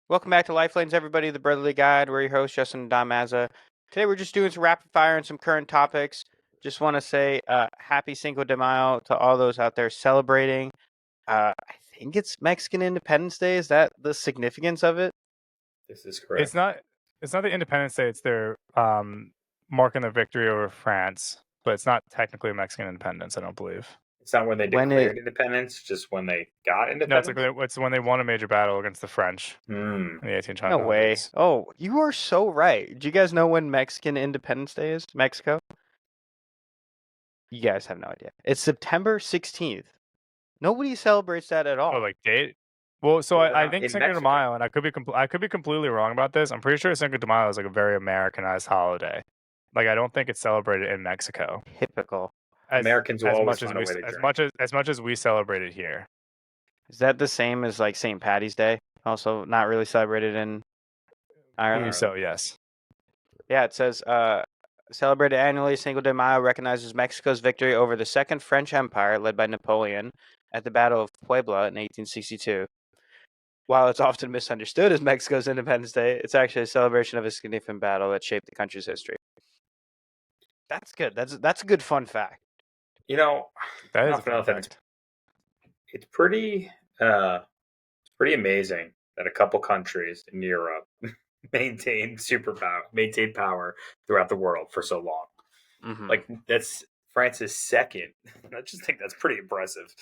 Welcome back to Lifelines, everybody, the Brotherly Guide. We're your hosts, Justin and Don Mazza. Today we're just doing some rapid fire and some current topics. Just want to say happy Cinco de Mayo to all those out there celebrating. I think it's Mexican Independence Day. Is that the significance of it? This is It's correct. not. It's not the Independence Day. It's their marking their victory over France, but it's not technically Mexican independence. I don't believe. It's not when they When declared independence, just when they got No, it's like independence. it's when they won a major battle against the French Hmm. in the No way. 1800s. Oh, you are so right. Do you guys know when Mexican Independence Day is? Mexico? You guys have no idea. It's September 16th. Nobody celebrates that at all. Oh, like date. Well, so Well, I think in Cinco de Mexico. Mayo, and I could be completely wrong about this. I'm pretty sure Cinco de Mayo is like a very Americanized holiday. Like I don't think it's celebrated in Mexico Typical. Americans will as always much as find a we way to as drink. much as we celebrate it here. Is that the same as like St. Patty's Day? Also not really celebrated in I Ireland? believe so. Yes. Yeah, it says celebrated annually, Cinco de Mayo recognizes Mexico's victory over the Second French Empire led by Napoleon at the Battle of Puebla in 1862. While it's often misunderstood as Mexico's Independence Day, it's actually a celebration of a significant battle that shaped the country's history. That's good. That's a good fun fact. You know, That is not a for fun nothing. fact. It's pretty amazing that a couple countries in Europe maintain power throughout the world for so long. Mm-hmm. Like that's France's second. I just think that's pretty impressive.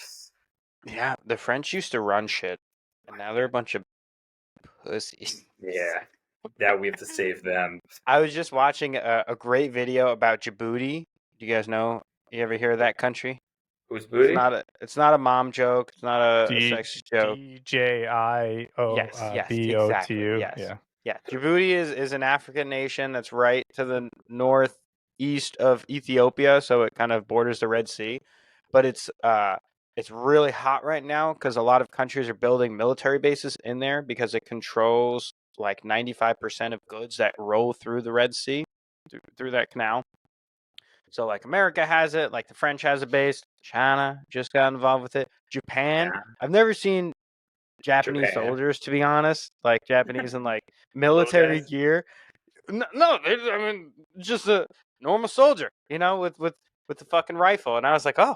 Yeah, the French used to run shit, and now they're a bunch of pussies. Yeah. Now we have to save them. I was just watching a great video about Djibouti. Do you guys know? You ever hear of that country? Who's booty? It's not a mom joke. It's not a D sexist joke. DJIO Yes, exactly. BOTU. Yes. Yeah. Yeah. Djibouti is an African nation that's right to the northeast of Ethiopia, so it kind of borders the Red Sea. But it's really hot right now because a lot of countries are building military bases in there because it controls like 95% of goods that roll through the Red Sea through that canal. So like America has it, like the French has a base. China just got involved with it. Japan. Yeah. I've never seen Japanese Japan. soldiers, to be honest, like Japanese in like Little military guys. gear. No, I mean just a normal soldier, with the fucking rifle. And I was like, oh,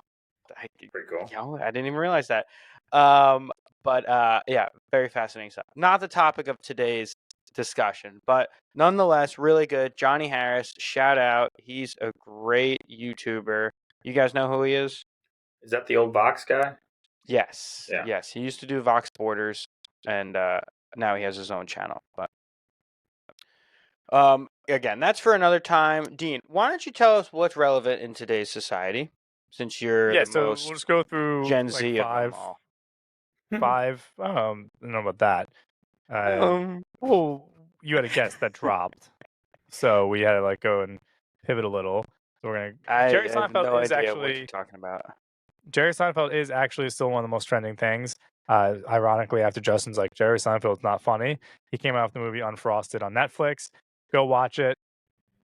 Pretty cool. I didn't even realize that. But yeah, very fascinating stuff. Not the topic of today's discussion, but nonetheless, really good. Johnny Harris, shout out. He's a great YouTuber. You guys know who he is? Is that the old Vox guy? Yes. Yeah. Yes. He used to do Vox Borders, and now he has his own channel. But again, that's for another time. Dean, why don't you tell us what's relevant in today's society, since you're Yeah, the so most we'll just go through Gen like Z of them all. five. I don't know about that. Well, you had a guest that dropped, so we had to like go and pivot a little. So we're gonna. Jerry I have Seinfeld no is idea what you're actually talking about. Jerry Seinfeld is actually still one of the most trending things. Ironically, after Justin's like Jerry Seinfeld's not funny, he came out with the movie Unfrosted on Netflix. Go watch it.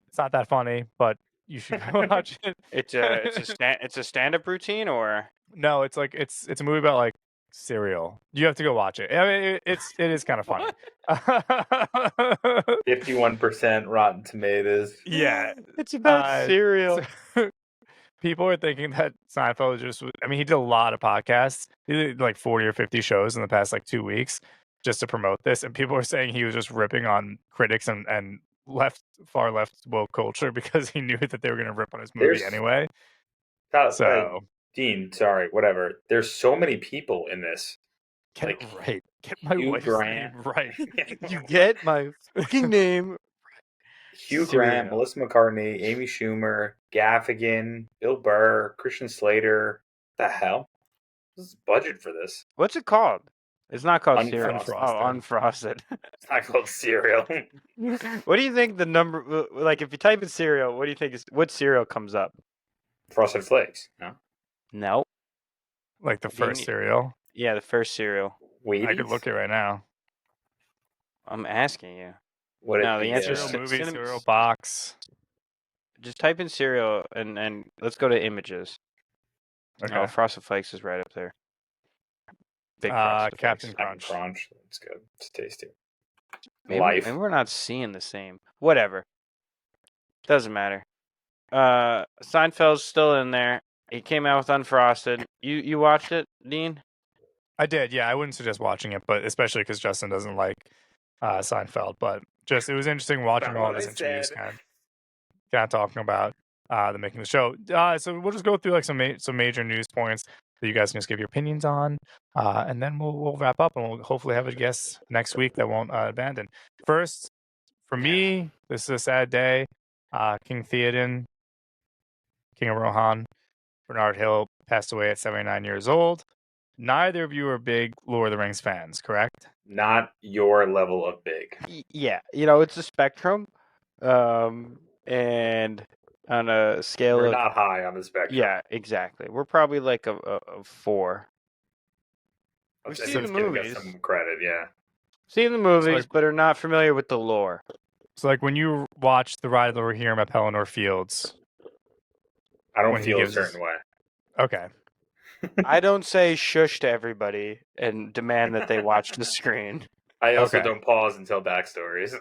It's not that funny, but you should go watch it. It's a stand-up routine, or No, it's like it's a movie about like cereal. You have to go watch it. I mean, it is kind of funny. 51% Rotten Tomatoes. Yeah, it's about cereal. so people are thinking that Seinfeld just. I mean, he did a lot of podcasts. He did like 40 or 50 shows in the past like 2 weeks just to promote this, and people are saying he was just ripping on critics and far left woke culture because he knew that they were going to rip on his movie anyway. So Dean, sorry, whatever. There's so many people in this. Get my Hugh wife's Grant. name right. You get my fucking name. Hugh Grant, Melissa McCartney, Amy Schumer, Gaffigan, Bill Burr, Christian Slater. What the hell? What's the budget for this? What's it called? It's not called cereal. Unfrosted. Oh, Unfrosted. It's not called cereal. What do you think the number? Like, if you type in cereal, what do you think what cereal comes up? Frosted Flakes. No. No. Like the first cereal. Yeah, the first cereal. Wheaties? I could look it right now. I'm asking you. The answer is movie cereal box. Just type in cereal and let's go to images. Okay. Oh, Frosted Flakes is right up there. Big Captain Crunch. Crunch. It's good. It's tasty. Maybe we're not seeing the same. Whatever. Doesn't matter. Seinfeld's still in there. He came out with Unfrosted. You watched it, Dean? I did, yeah. I wouldn't suggest watching it, but especially because Justin doesn't like Seinfeld. But just it was interesting watching all these interviews, kind of talking about the making of the show. So we'll just go through like some major news points that you guys can just give your opinions on, and then we'll wrap up and we'll hopefully have a guest next week that won't abandon. First, for me, this is a sad day. King Theoden, King of Rohan, Bernard Hill passed away at 79 years old. Neither of you are big Lord of the Rings fans, correct? Not your level of big. Yeah, it's a spectrum, and on a scale We're of not high on the spectrum. Yeah, exactly. We're probably like a 4. We've seen the movies. Some credit, yeah. Seen the movies, but are not familiar with the lore. So, like, when you watch The Ride of the Rohirrim at Pelennor Fields, I don't feel a certain way. Okay. I don't say shush to everybody and demand that they watch the screen. I also don't pause and tell backstories.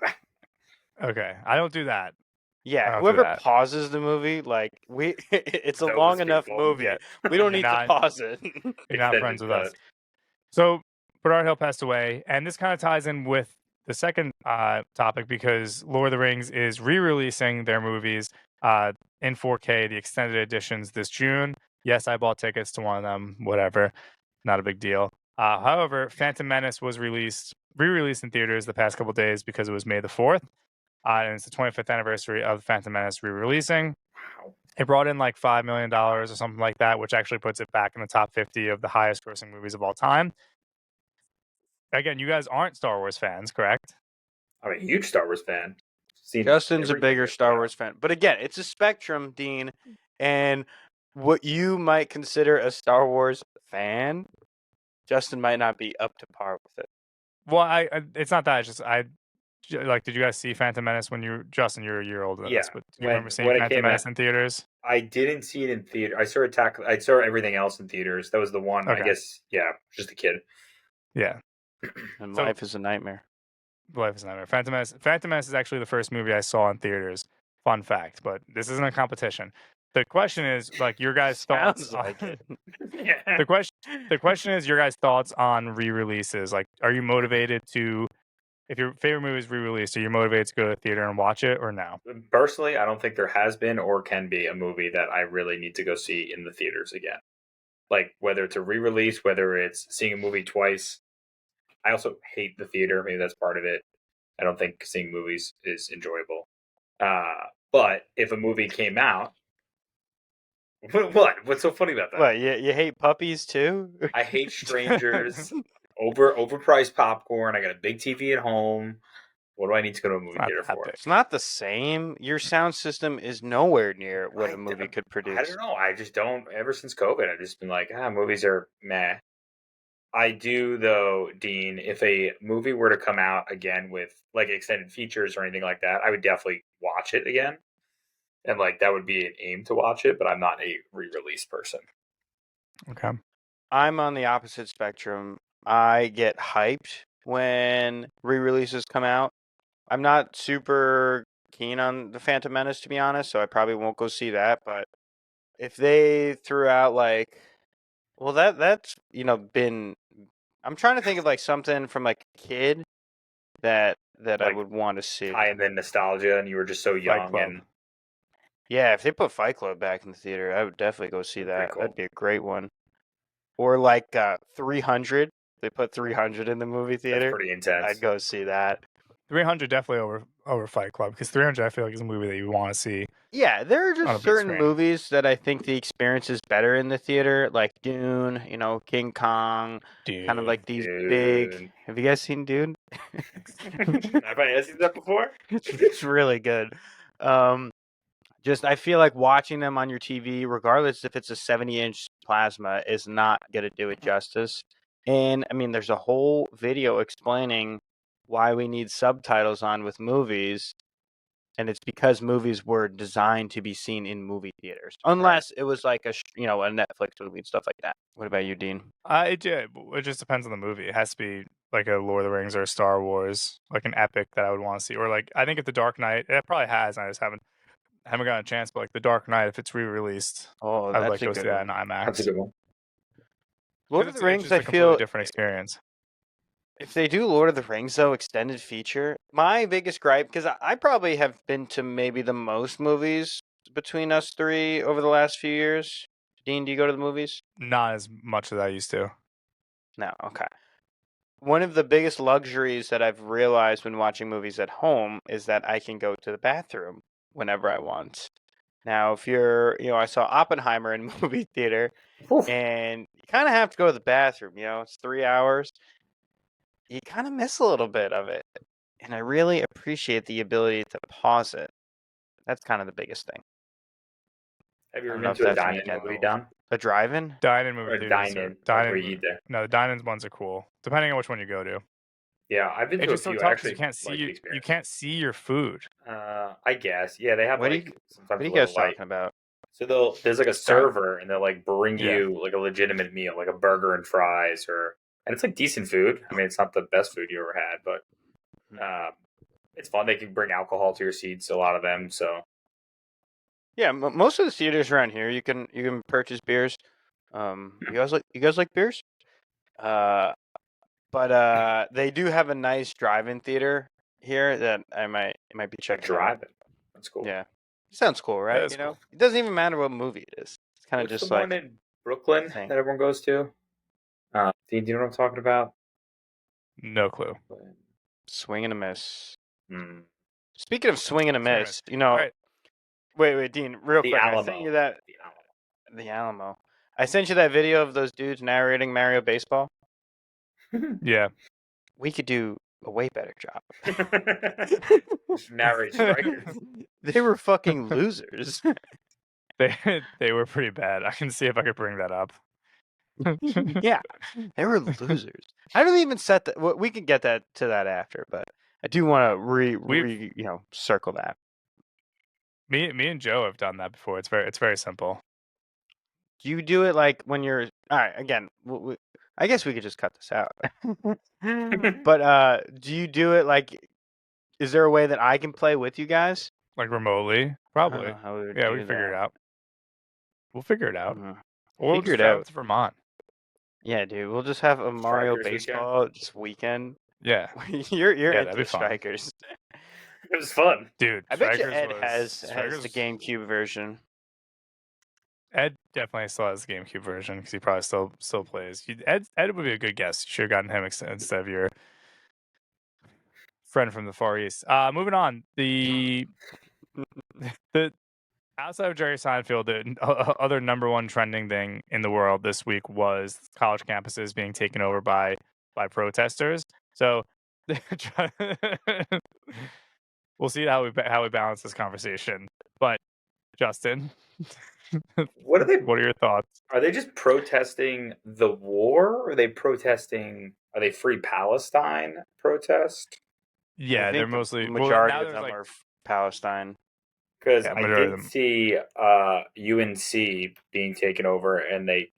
Okay, I don't do that. Yeah, whoever pauses the movie, like it's a long enough movie. We don't need to pause it. You're not friends with us. So Bernard Hill passed away, and this kind of ties in with the second topic because Lord of the Rings is re-releasing their movies in 4K, the extended editions this June. Yes, I bought tickets to one of them. Whatever, not a big deal. However, Phantom Menace was re-released in theaters the past couple days because it was May the 4th. And it's the 25th anniversary of Phantom Menace re-releasing. Wow. It brought in like $5 million or something like that, which actually puts it back in the top 50 of the highest grossing movies of all time. Again, you guys aren't Star Wars fans, correct? I'm a huge Star Wars fan. Justin's a bigger Star Wars fan. But again, it's a spectrum, Dean. And what you might consider a Star Wars fan, Justin might not be up to par with it. Well, it's not that. It's just did you guys see Phantom Menace when Justin, you're a year older than us, but do you remember seeing Phantom Menace in theaters? I didn't see it in theater. I saw everything else in theaters. That was the one, I guess, just a kid. Yeah. And life is a nightmare. Life is a nightmare. Phantom Menace is actually the first movie I saw in theaters. Fun fact, but this isn't a competition. The question is, like, your guys' thoughts. Like it. Yeah. The question is your guys' thoughts on re-releases. Like, are you motivated to, if your favorite movie is re-released, are you motivated to go to the theater and watch it or no? Personally, I don't think there has been or can be a movie that I really need to go see in the theaters again. Like, whether it's a re-release, whether it's seeing a movie twice. I also hate the theater. Maybe that's part of it. I don't think seeing movies is enjoyable. But if a movie came out, what? What's so funny about that? What? You hate puppies too? I hate strangers. Overpriced popcorn. I got a big TV at home. What do I need to go to a movie theater for? It's not the same. Your sound system is nowhere near what a movie could produce. I don't know. I just don't. Ever since COVID, I've just been like, movies are meh. I do, though, Dean, if a movie were to come out again with like extended features or anything like that, I would definitely watch it again. And like that would be an aim to watch it, but I'm not a re-release person. Okay. I'm on the opposite spectrum. I get hyped when re-releases come out. I'm not super keen on the Phantom Menace, to be honest, so I probably won't go see that. But if they threw out like, well, that's been. I'm trying to think of like something from like a kid that like, I would want to see. And then nostalgia, and you were just so young. And yeah, if they put Fight Club back in the theater, I would definitely go see that. Cool. That'd be a great one. Or like 300. They put 300 in the movie theater. That's pretty intense. I'd go see that. 300 definitely over Fight Club, because 300 I feel like is a movie that you want to see. Yeah, there are just certain movies that I think the experience is better in the theater, like Dune, King Kong, kind of like these big. Have you guys seen Dune? Have I seen that before? It's really good. Just I feel like watching them on your TV, regardless if it's a 70-inch plasma, is not going to do it justice. And I mean, there's a whole video explaining why we need subtitles on with movies, and it's because movies were designed to be seen in movie theaters, unless it was like a Netflix movie and stuff like that. What about you, Dean? It just depends on the movie. It has to be like a Lord of the Rings or a Star Wars, like an epic that I would want to see. Or like I think if The Dark Knight, it probably has, and I just haven't gotten a chance. But like The Dark Knight, if it's re-released, Oh, I would that's like to a go see good that one. in IMAX. That's a good one. Lord 'Cause of the Rings, just I a completely feel different experience. if they do Lord of the Rings though extended feature, my biggest gripe because I probably have been to maybe the most movies between us three over the last few years. Dean, do you go to the movies? Not as much as I used to. No, okay. One of the biggest luxuries that I've realized when watching movies at home is that I can go to the bathroom whenever I want. Now, if you're, I saw Oppenheimer in movie theater, Oof. and you kind of have to go to the bathroom. It's 3 hours. You kind of miss a little bit of it, and I really appreciate the ability to pause it. That's kind of the biggest thing. Have you I ever don't know been if to a that's dine-in weekend movie, rules. Don? A drive-in? Dine-in Or movie a theaters. dine-in, like Dine-in. where you eat there? No, the dine-in ones are cool, depending on which one you go to. Yeah, I've been It's to a just so few. tough Actually, because you can't see like the you experience. can't see your food. I guess. Yeah, they have What are like you sometimes a guys little light. talking about? So there's like a server, and they'll like bring Yeah. you like a legitimate meal, like a burger and fries, and it's like decent food. I mean, it's not the best food you ever had, but it's fun. They can bring alcohol to your seats, a lot of them. So Yeah, most of the theaters around here you can purchase beers. You guys like beers? But they do have a nice drive-in theater here that I might be checking out. driving, that's cool. Yeah, sounds cool, right? is cool. It doesn't even matter what movie it is. It's kind of What's just the like one in Brooklyn thing. that everyone goes to? Do you know what I'm talking about? No clue. swing and a miss. Hmm. Speaking of swing and a Swing and a miss, All right. wait, Dean, real The quick, Alamo. I sent you that The Alamo. the Alamo. I sent you that video of those dudes narrating Mario Baseball. Yeah. We could do a way better job. Just narrate strikers. They were fucking losers. They were pretty bad. I can see if I could bring that up. Yeah, they were losers. I don't even set that. Well, we can get that to that after, but I do want to circle that. Me and Joe have done that before. It's very simple. Do you do it like when you're all right? Again, I guess we could just cut this out. But do you do it like? Is there a way that I can play with you guys? Like remotely, I don't probably. know how we would Yeah, do we can figure it that. out. We'll figure it out. Mhm. Or we'll Figure just it travel out. to Vermont. Yeah, dude. We'll just have a Mario Strikers weekend? Baseball just weekend. Yeah, You're Yeah, that'd into be the fun. Strikers. It was fun. dude. I bet you Strikers Ed was- has Strikers- the GameCube version. Ed definitely still has the GameCube version because he probably still plays. Ed would be a good guest. You should have gotten him instead of your friend from the Far East. Moving on. The outside of Jerry Seinfeld, the other number one trending thing in the world this week was college campuses being taken over by protesters. So we'll see how we balance this conversation. But Justin, What are they? what are your thoughts? Are they just protesting the war? Or are they protesting? Are they Free Palestine protest? Yeah, I they're think the mostly majority now of there's, them like, are Palestine. Because Yeah, I majority of did them. see UNC being taken over, and they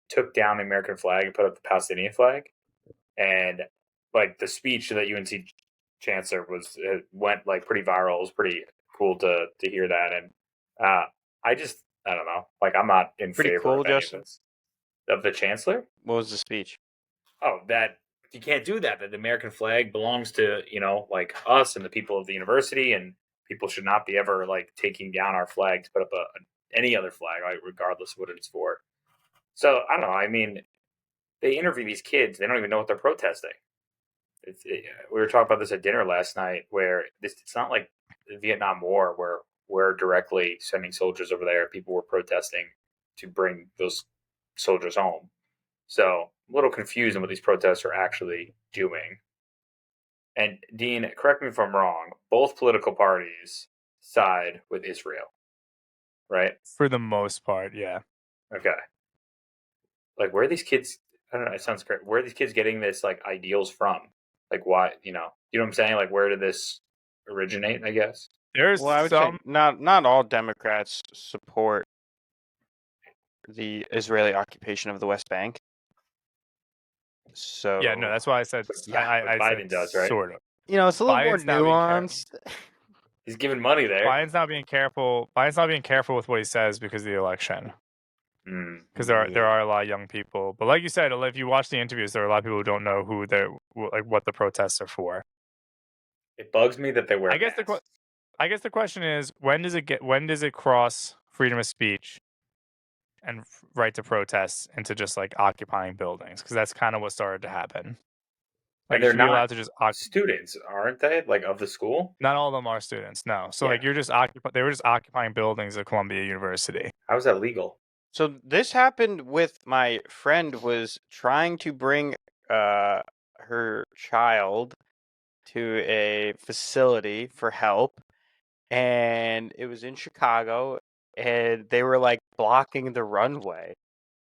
took down the American flag and put up the Palestinian flag, and like the speech that UNC chancellor went like pretty viral. It was pretty cool to hear that, and I don't know, like I'm not in Pretty favor cool, of any Justin. of this. Of the chancellor? What was the speech? Oh, that you can't do that. That the American flag belongs to like us and the people of the university, and people should not be ever like taking down our flag to put up any other flag, like, regardless of what it's for. So I don't know. I mean, they interview these kids; they don't even know what they're protesting. We were talking about this at dinner last night, where it's not like the Vietnam War, where we're directly sending soldiers over there. People were protesting to bring those soldiers home. So I'm a little confused on what these protests are actually doing. And Dean, correct me if I'm wrong, both political parties side with Israel, right? For the most part, yeah. Okay. Like, where are these kids? I don't know. It sounds great. Where are these kids getting this like ideals from? Like, why? You know what I'm saying? Like, where did this originate? I guess. There's Well, I would some. say not all Democrats support the Israeli occupation of the West Bank. So Yeah, no, that's why I said Yeah, I but said Biden does, right? sort of. it's a little more Biden's not being nuanced. He's giving money there. Biden's not being careful. Biden's not being careful with what he says because of the election. Because there are a lot of young people, but like you said, if you watch the interviews, there are a lot of people who don't know who they're like what the protests are for. It bugs me that they wear I guess masks. I guess the question is when does it cross freedom of speech and right to protest into just like occupying buildings? Because that's kind of what started to happen. Like And they're should be not allowed to just students, aren't they? Like of the school? not all of them are students, no. So Yeah. like you're just they were just occupying buildings at Columbia University. How is that legal? So this happened with my friend was trying to bring her child to a facility for help, and it was in Chicago, and they were like blocking the runway.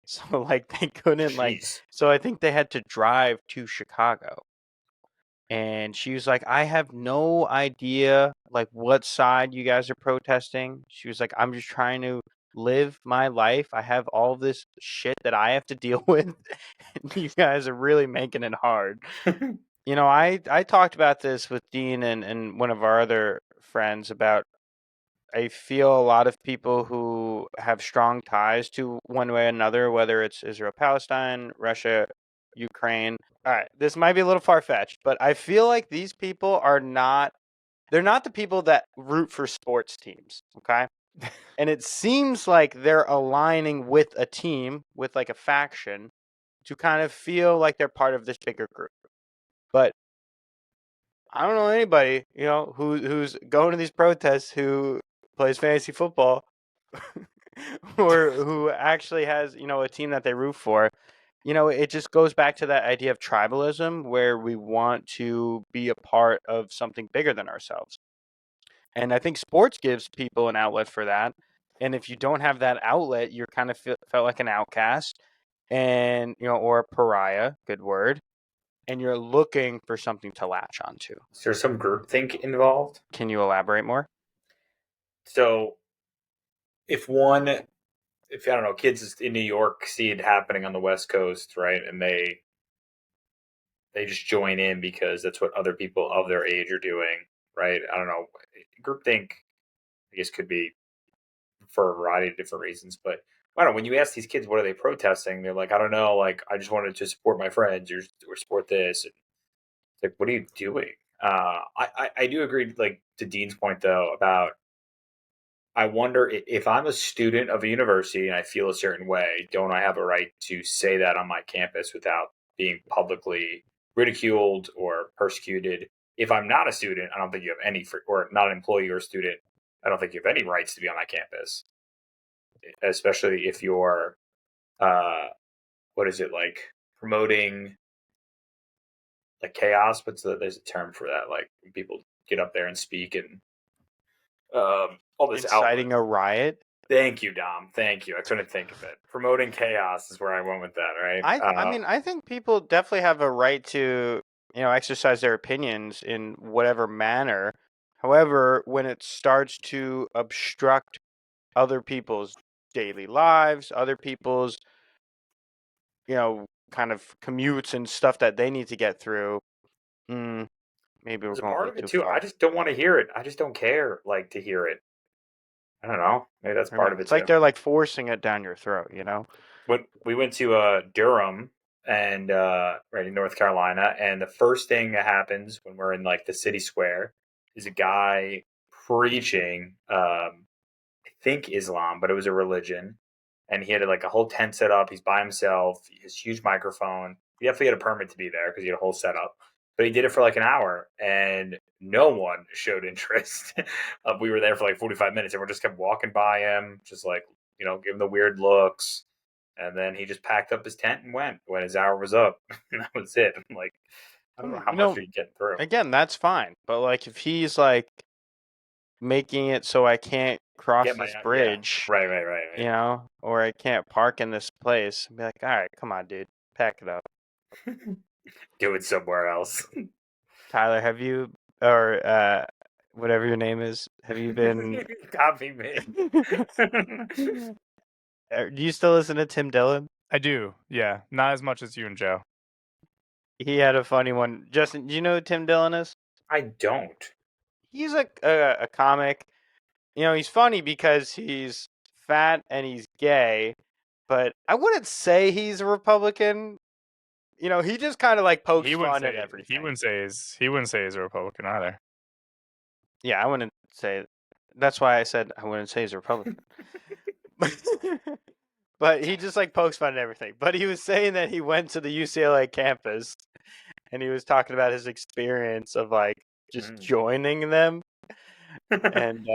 So like they couldn't Jeez. so I think they had to drive to Chicago. And she was like, I have no idea like what side you guys are protesting. She was like, I'm just trying to live my life. I have all this shit that I have to deal with. And you guys are really making it hard. I talked about this with Dean and one of our other friends about I feel a lot of people who have strong ties to one way or another, whether it's Israel, Palestine, Russia, Ukraine. All right, this might be a little far fetched, but I feel like these people they're not the people that root for sports teams, okay? And it seems like they're aligning with a team, with like a faction, to kind of feel like they're part of this bigger group. But I don't know anybody, who's going to these protests who plays fantasy football or who actually has, a team that they root for. It just goes back to that idea of tribalism where we want to be a part of something bigger than ourselves. And I think sports gives people an outlet for that. And if you don't have that outlet, you're kind of felt like an outcast and, or a pariah, good word. And you're looking for something to latch onto. Is there some groupthink involved? Can you elaborate more? So, if I don't know, kids in New York see it happening on the West Coast, right, and they just join in because that's what other people of their age are doing, right? I don't know. Groupthink, I guess, could be for a variety of different reasons, but I don't know. When you ask these kids what are they protesting, they're like, I don't know, like I just wanted to support my friends or support this. And it's like, what are you doing? I do agree, like to Dean's point though, about I wonder if I'm a student of a university and I feel a certain way, don't I have a right to say that on my campus without being publicly ridiculed or persecuted? If I'm not a student, I don't think you have any, or not an employee or student, I don't think you have any rights to be on my campus, especially if you're, what is it, like promoting like chaos? There's a term for that, like when people get up there and speak and all this inciting a riot. Thank you, Dom. Thank you. I couldn't think of it. Promoting chaos is where I went with that, right? I think people definitely have a right to, exercise their opinions in whatever manner. However, when it starts to obstruct other people's daily lives, other people's, kind of commutes and stuff that they need to get through, maybe we're There's a going a part little of it too too. far. I just don't want to hear it. I just don't care, like, to hear it. I don't know. Maybe that's part of it. It's like they're like forcing it down your throat, When we went to Durham and right in North Carolina, and the first thing that happens when we're in like the city square is a guy preaching, I think Islam, but it was a religion, and he had like a whole tent set up. He's by himself. His huge microphone. He definitely had a permit to be there because he had a whole setup. But he did it for like an hour, and no one showed interest. We were there for like 45 minutes. Everyone just kept walking by him, just like, giving the weird looks. And then he just packed up his tent and went when his hour was up. And that was it. I'm like, I don't know how much he get through. Again, that's fine. But like if he's like making it so I can't cross this bridge, yeah. Right. Or I can't park in this place, I'd be like, all right, come on, dude, pack it up. Do it somewhere else. Tyler, have you, or whatever your name is, have you been? Copy me. Do you still listen to Tim Dillon? I do, yeah. Not as much as you and Joe. he had a funny one. Justin, do you know who Tim Dillon is? I don't. He's a comic. You know, he's funny because he's fat and he's gay, but I wouldn't say he's a Republican. You know, he just kind of like pokes fun at everything. He wouldn't say he's a Republican either. Yeah, I wouldn't say. That's why I said I wouldn't say he's a Republican. But he just like pokes fun at everything. But he was saying that he went to the UCLA campus and he was talking about his experience of like just joining them. And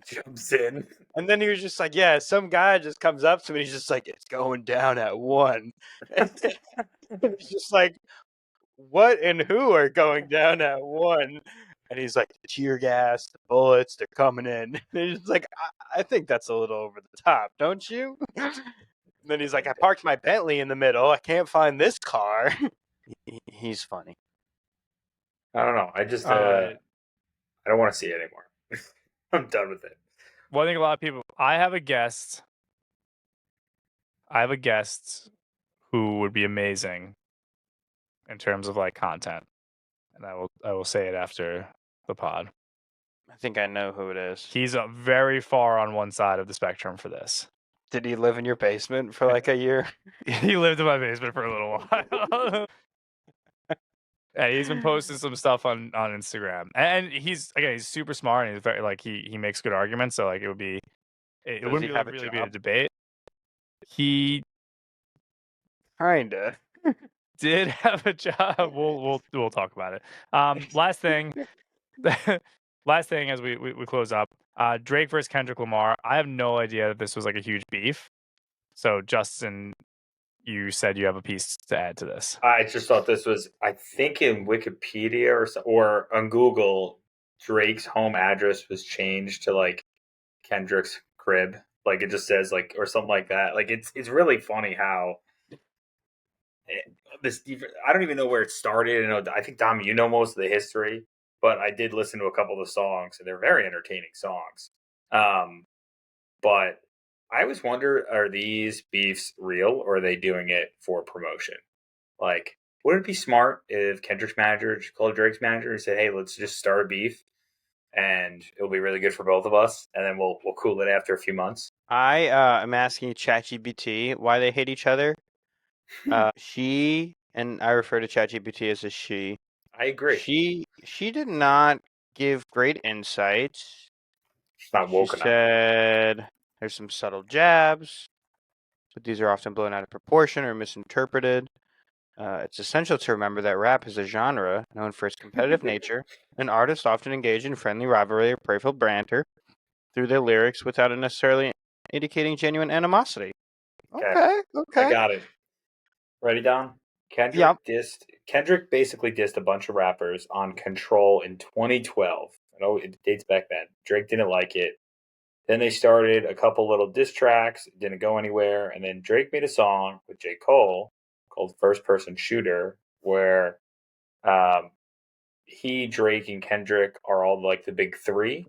Jumps in. and then he was just like, yeah, some guy just comes up to me and he's just like, it's going down at 1. And he's just like, what and who are going down at 1? And he's like, the tear gas, the bullets, they're coming in. And he's just like, I think that's a little over the top, don't you? And then he's like, I parked my Bentley in the middle. I can't find this car. He's funny. I don't know. I just I don't want to see it anymore. I'm done with it. Well, I think a lot of people. I have a guest who would be amazing in terms of like content, and I will say it after the pod. I think I know who it is. He's very far on one side of the spectrum for this. Did he live in your basement for like a year? He lived in my basement for a little while. Yeah, he's been posting some stuff on Instagram, and he's super smart and he's very like he makes good arguments. So like it wouldn't be like, really be a debate. He Kinda did have a job. We'll talk about it. Last thing as we close up. Drake versus Kendrick Lamar. I have no idea that this was like a huge beef. So Justin, you said you have a piece to add to this. I just thought this was, I think in Wikipedia or on Google, Drake's home address was changed to like Kendrick's crib. Like it just says like, or something like that. Like it's really funny how this, I don't even know where it started. I think, Dom, you know most of the history, but I did listen to a couple of the songs and they're very entertaining songs. But I always wonder, are these beefs real or are they doing it for promotion? Like, would it be smart if Kendrick's manager just called Drake's manager and said, hey, let's just start a beef and it'll be really good for both of us and then we'll cool it after a few months? I am asking ChatGPT why they hate each other. She, and I refer to ChatGPT as a she. I agree. She did not give great insights. She's not woke enough. She said there's some subtle jabs, but these are often blown out of proportion or misinterpreted. It's essential to remember that rap is a genre known for its competitive nature, and artists often engage in friendly rivalry or playful banter through their lyrics without it necessarily indicating genuine animosity. Okay. I got it. Ready, Don? Kendrick basically dissed a bunch of rappers on Control in 2012. I know it dates back then. Drake didn't like it. Then they started a couple little diss tracks. It didn't go anywhere. And then Drake made a song with J. Cole called First Person Shooter, where he, Drake, and Kendrick are all like the big three.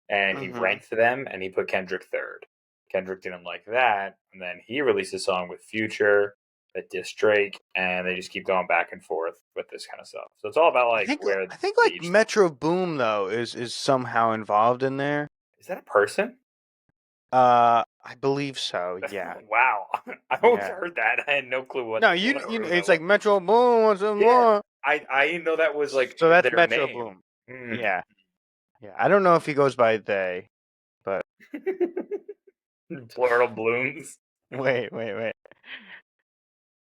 And he ranked them, and he put Kendrick third. Kendrick didn't like that. And then he released a song with Future that dissed Drake, and they just keep going back and forth with this kind of stuff. So it's all about like I think like Metro Boom though is somehow involved in there. Is that a person? I believe so. Yeah. Wow. I always heard that. I had no clue what. No, you it's like Metro Boom. What's more? I didn't know that was like. So that's Metro name. Boom. Yeah. Yeah. I don't know if he goes by they, but plural blooms. Wait.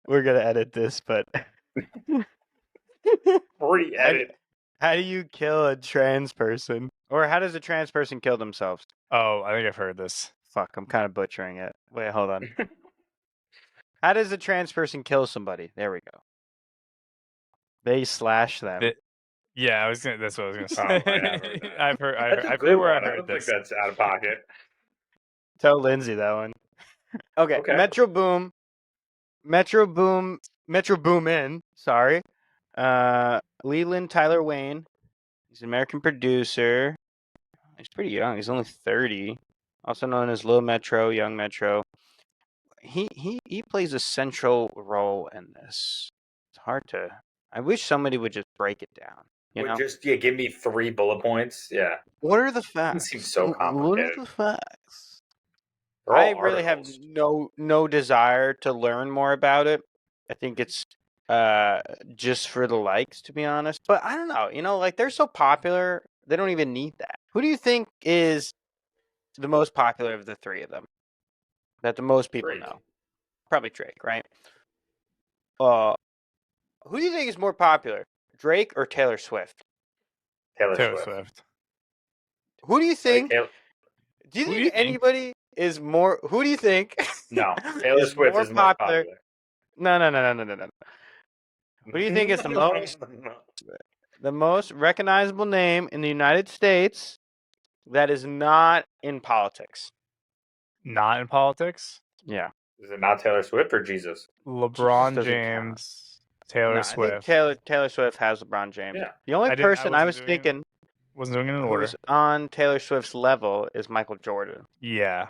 We're gonna edit this, but re-edit. How do you kill a trans person? Or how does a trans person kill themselves? Oh, I think I've heard this. Fuck, I'm kind of butchering it. Wait, hold on. How does a trans person kill somebody? There we go. They slash them. That's what I was gonna say. I've heard. I don't think that's out of pocket. Tell Lindsay that one. Okay. Metro Boomin. Sorry. Leland Tyler Wayne. He's an American producer. He's pretty young. He's only 30. Also known as Lil Metro, Young Metro. He plays a central role in this. hard to. I wish somebody would just break it down. You know, Just give me 3 bullet points. Yeah, what are the it facts? seems so What are complicated. the facts? They're all I really have articles. no desire to learn more about it. I think it's just for the likes, to be honest. But I don't know. You know, like they're so popular, they don't even need that. Who do you think is the most popular of the three of them? That the most people Drake. know. Probably Drake, right? Who do you think is more popular, Drake or Taylor Swift? Taylor Taylor Swift. Swift. Who do you I think? think Do you Who do think you think? anybody is more? Who do you think? No, Taylor Swift is more popular. No. Who do you think is the most recognizable name in the United States that is not in politics? Not in politics. Yeah. Is it not Taylor Swift or Jesus? LeBron doesn't James, Taylor No, I Swift. think Taylor Swift has LeBron James. Yeah. The only I didn't- I person I wasn't was doing it. thinking Wasn't doing it in order. who's on Taylor Swift's level is Michael Jordan. Yeah.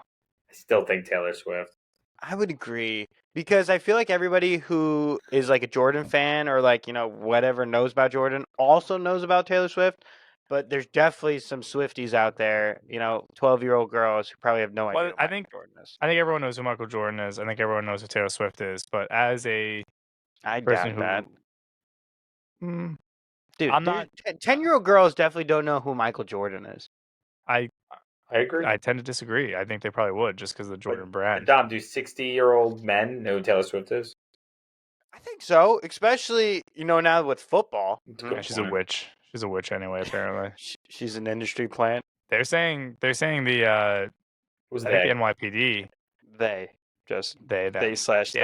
I still think Taylor Swift. I would agree because I feel like everybody who is like a Jordan fan or like, you know, whatever knows about Jordan also knows about Taylor Swift. But there's definitely some Swifties out there, you know, 12-year-old girls who probably have no idea. Well, who I Michael think Jordan is. I think everyone knows who Michael Jordan is. I think everyone knows who Taylor Swift is. But as a I person doubt that. who, Dude, I'm not- 10-year-old girls definitely don't know who Michael Jordan is. I agree. I tend to disagree. I think they probably would just because of the Jordan brand. Dom, do 60-year-old men know who Taylor Swift is? I think so, especially, you know, now with football. That's a good Yeah, she's a point. witch. She's a witch anyway. Apparently, She's an industry plant. they're saying the Who's I think the they? NYPD They slash the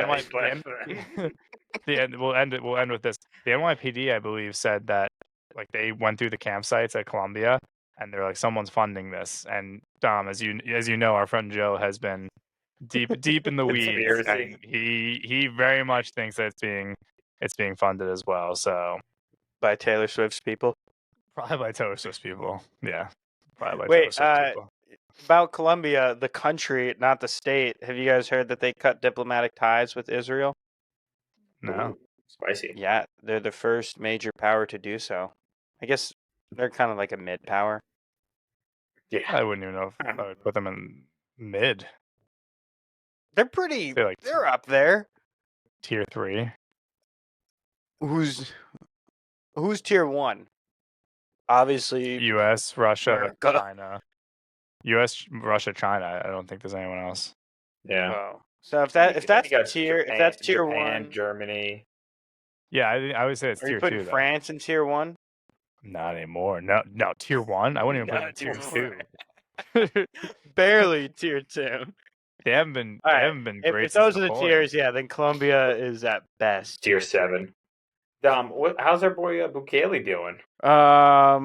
they. We'll end with this. The NYPD, I believe, said that like they went through the campsites at Columbia and they're like, someone's funding this. And Dom, as you know, our friend Joe has been deep in the weeds, Conspiracy. and he very much thinks that it's being funded as well. So By Taylor Swift's people. probably by Taylor Swift people. Yeah, probably by Wait, Taylor Swift people. About Colombia, the country, not the state. Have you guys heard that they cut diplomatic ties with Israel? No, Ooh, spicy. Yeah, they're the first major power to do so. I guess they're kind of like a mid power. Yeah. I wouldn't even know if I would put them in mid They're pretty. They're like- They're up there. tier 3. Who's tier 1? Obviously, U.S., Russia, America. China. U.S., Russia, China. I don't think there's anyone else. Yeah. Oh. So if that's You got tier, Japan, if that's tier Japan, 1, Germany. Yeah, I would say it's are tier you putting 2. Though. France in tier 1? Not anymore. No, tier 1. I wouldn't even put it in Not tier 2. Barely tier 2. They haven't been. All They right, haven't been If great. those since are the Napoleon. tiers, yeah, then Colombia is at best. Tier 7. Dom, how's our boy Bukele doing? I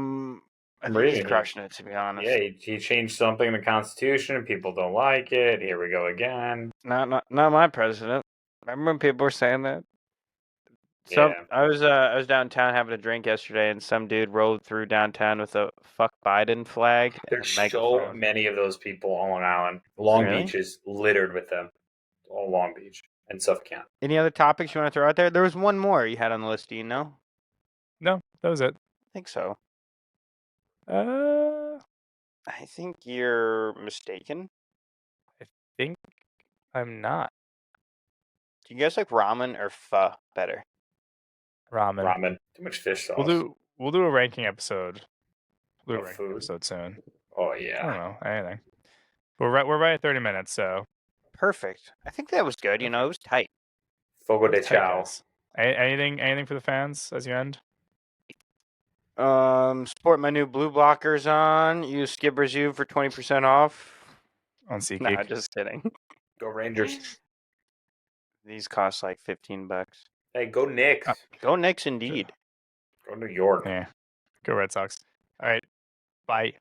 think he's Really? crushing it, to be honest. Yeah, he changed something in the Constitution. People don't like it. Here we go again. Not my president. Remember when people were saying that? So Yeah. I was downtown having a drink yesterday, and some dude rolled through downtown with a "fuck Biden" flag. And There's a so megaphone. many of those people on Long Island. Long Really? Beach is littered with them. All Long Beach and Suffolk County. Any other topics you want to throw out there? There was one more you had on the list. Do you know? No, that was it. I think so. I I think you're mistaken. think I'm not. Do you guys like ramen or pho better? Ramen. Ramen. Too much fish sauce. We'll do a ranking episode. We'll do a Of ranking food? episode soon. Oh I don't yeah. know anything. We're right at 30 minutes, so Perfect. I think that was good. You know, it was tight. Fogo de let's take chao. this. Anything for the fans as you end? Support my new blue blockers on. Use Skibber's U for 20% off. On SeatGeek. Nah, just kidding. Go Rangers. These cost like $15. Hey, go Knicks. Go Knicks, indeed. Go New York. Yeah. Go Red Sox. All right. Bye.